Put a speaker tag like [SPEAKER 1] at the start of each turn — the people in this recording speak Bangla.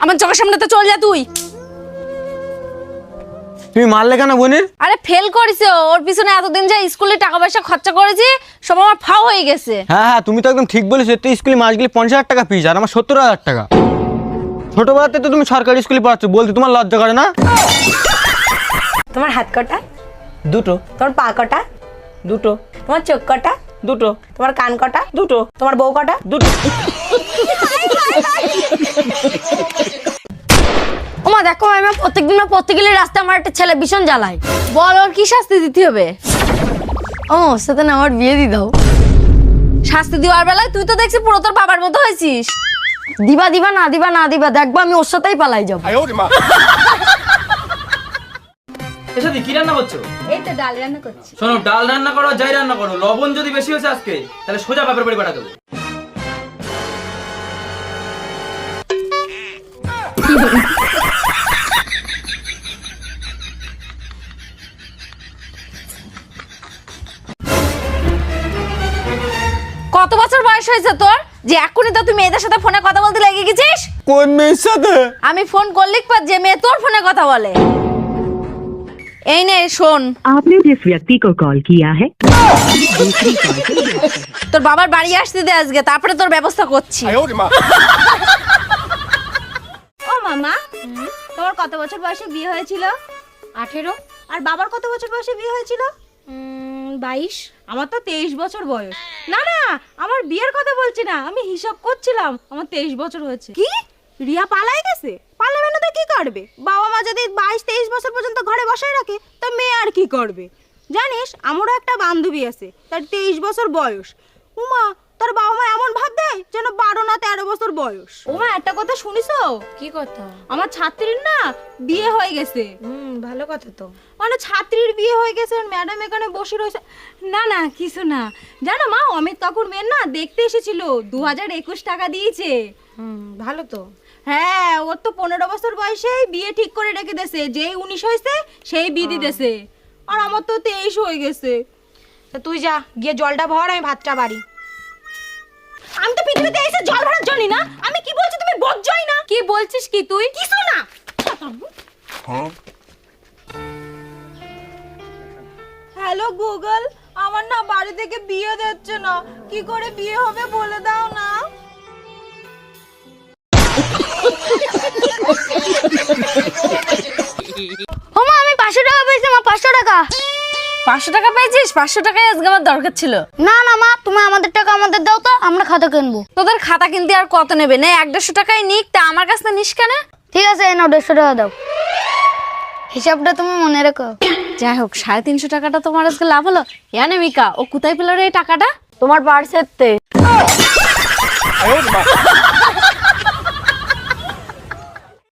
[SPEAKER 1] আমার চোখের সামনে তো চল যা তুই।
[SPEAKER 2] তুমি মারলে কেন বোনের?
[SPEAKER 1] আরে ফেল করেছে, ওর পিছনে এতদিন যে স্কুলে টাকা পয়সা খরচা করেছি সব আমার ফাও হয়ে গেছে।
[SPEAKER 2] হ্যাঁ হ্যাঁ, তুমি তো একদম ঠিক বলেছো। তো স্কুলে মাস গেলে 50,000 টাকা ফিস, আর আমার 70,000 টাকা। ছোটবেলাতে তো তুমি সরকারি স্কুলে পড়াচ্ছ, বলতে তোমার লজ্জা করে না?
[SPEAKER 3] তোমার হাত কটা?
[SPEAKER 2] দুটো।
[SPEAKER 3] তোমার পা কটা?
[SPEAKER 2] দুটো।
[SPEAKER 3] তোমার চোখ কটা?
[SPEAKER 2] দুটো।
[SPEAKER 3] তোমার কান কটা?
[SPEAKER 2] দুটো।
[SPEAKER 3] তোমার বউ কটা?
[SPEAKER 2] দুটো।
[SPEAKER 1] ওমা দেখো আমি প্রত্যেকদিন প্রত্যেকগুলি রাস্তায় আমার একটা ছেলে ভীষণ জ্বালায়। বল ওর কি শাস্তি দিতে হবে? ও সাথে না আমার বিয়ে দিয়ে দাও। শাস্তি দেওয়ার বেলায় তুই তো দেখছি পুরো তোর বাবার মতো হয়েছিস। দিবা দিবা না দিবা না দিবা, দেখবো আমি ওর সাথেই পালাই যাবো।
[SPEAKER 4] এসে কি রান্না করছো?
[SPEAKER 1] এই তো ডাল রান্না করছি।
[SPEAKER 4] শোনো, ডাল রান্না করো যাই রান্না করো, লবণ যদি বেশি হয়েছে আজকে তাহলে সোজা বাপের বাড়ি পাঠা দেবো।
[SPEAKER 1] কত বছর বয়স হয়েছে তোর যে এখনই তো তুই মেয়েদের সাথে ফোনে কথা বলতে লেগে গেছিস?
[SPEAKER 2] কোন মেয়ের সাথে?
[SPEAKER 1] আমি ফোন করলেই পার যে মেয়ে তোর ফোনে কথা বলে। এই নে শোন,
[SPEAKER 5] आपने जिस व्यक्ति को कॉल किया है दूसरी कॉल पर व्यस्त है।
[SPEAKER 1] তোর বাবার বাড়ি আসতে দে আজকে, তারপরে তোর ব্যবস্থা করছি।
[SPEAKER 6] ও মামা, তোমার কত বছর বয়সে বিয়ে হয়েছিল? 18। আর বাবার কত বছর বয়সে বিয়ে হয়েছিল? 22। আমার তো 23 বছর বয়স। না না, আমার বিয়ের কথা বলছি না, আমি হিসাব করছিলাম আমার 23 বছর হয়েছে। কি রিয়া পালাই গেছে? পালাবে না তো কি করবে? বাবা মা যদি 22-23 বছর পর্যন্ত ঘরে বসায় রাখে তো মেয়ে আর কি করবে? জানিস আমারও একটা বান্ধবী আছে, তার 23 বছর বয়স। উমা, তার বাবা মা এমন ভাব দেয় যেন 12 না 13 বছর বয়স। ওমা একটা কথা শুনিছো?
[SPEAKER 1] কি কথা?
[SPEAKER 6] আমার ছাত্রীর না বিয়ে হয়ে গেছে।
[SPEAKER 3] ভালো কথা তো।
[SPEAKER 6] মানে ছাত্রীর বিয়ে হয়ে গেছে আর ম্যাডাম এখানে বসে রয়েছে। না না কিছু না, জানো মা অমিত কাকুর মেয়ের না দেখতে এসেছিল, 2021 টাকা দিয়েছে।
[SPEAKER 3] ভালো তো।
[SPEAKER 6] হ্যাঁ, ওর তো 15 বছর বয়সেই বিয়ে ঠিক করে রেখে দিয়েছে, যেই 19 হয়েছে সেই বিয়ে দিতেছে। আর আমার তো 23 হয়ে গেছে।
[SPEAKER 3] তা তুই যা গিয়ে জলটা ভর, আমি ভাতটা বাড়ি।
[SPEAKER 6] আমি তো পৃথিবীতে এসে জল ভরার জন্য না, আমি কি বলছি তুমি বোঝই না?
[SPEAKER 1] কি বলছিস কি তুই?
[SPEAKER 6] কিছু না। হ্যালো গুগল, আমার না বাড়ি থেকে বিয়ে দিচ্ছে না, কি করে বিয়ে হবে বলে দাও না।
[SPEAKER 1] ওমা আমি 500 টাকা পেয়েছি মা, 500 টাকা। 500 টাকা পেয়েছিস? 500 টাকায় আজকে আমার দরকার ছিল।
[SPEAKER 7] না না মা, তুমি আমাদের টাকা আমাদের দাও তো, আমরা খাতা কিনবো।
[SPEAKER 1] তোদের খাতা কিনতে আর কত নেবে? না 150 টাকায় নিক, তা আমার কাছে নিস কেন?
[SPEAKER 7] ঠিক আছে, এই নাও 150 টাকা দাও। হিসাবটা তুমি মনে রেখো।
[SPEAKER 1] যাই হোক 350 টাকাটা তোমার আজকে লাভ হলো। মিকা ও কোথায় পেল রে এই টাকাটা?
[SPEAKER 7] তোমার পার্সেতে।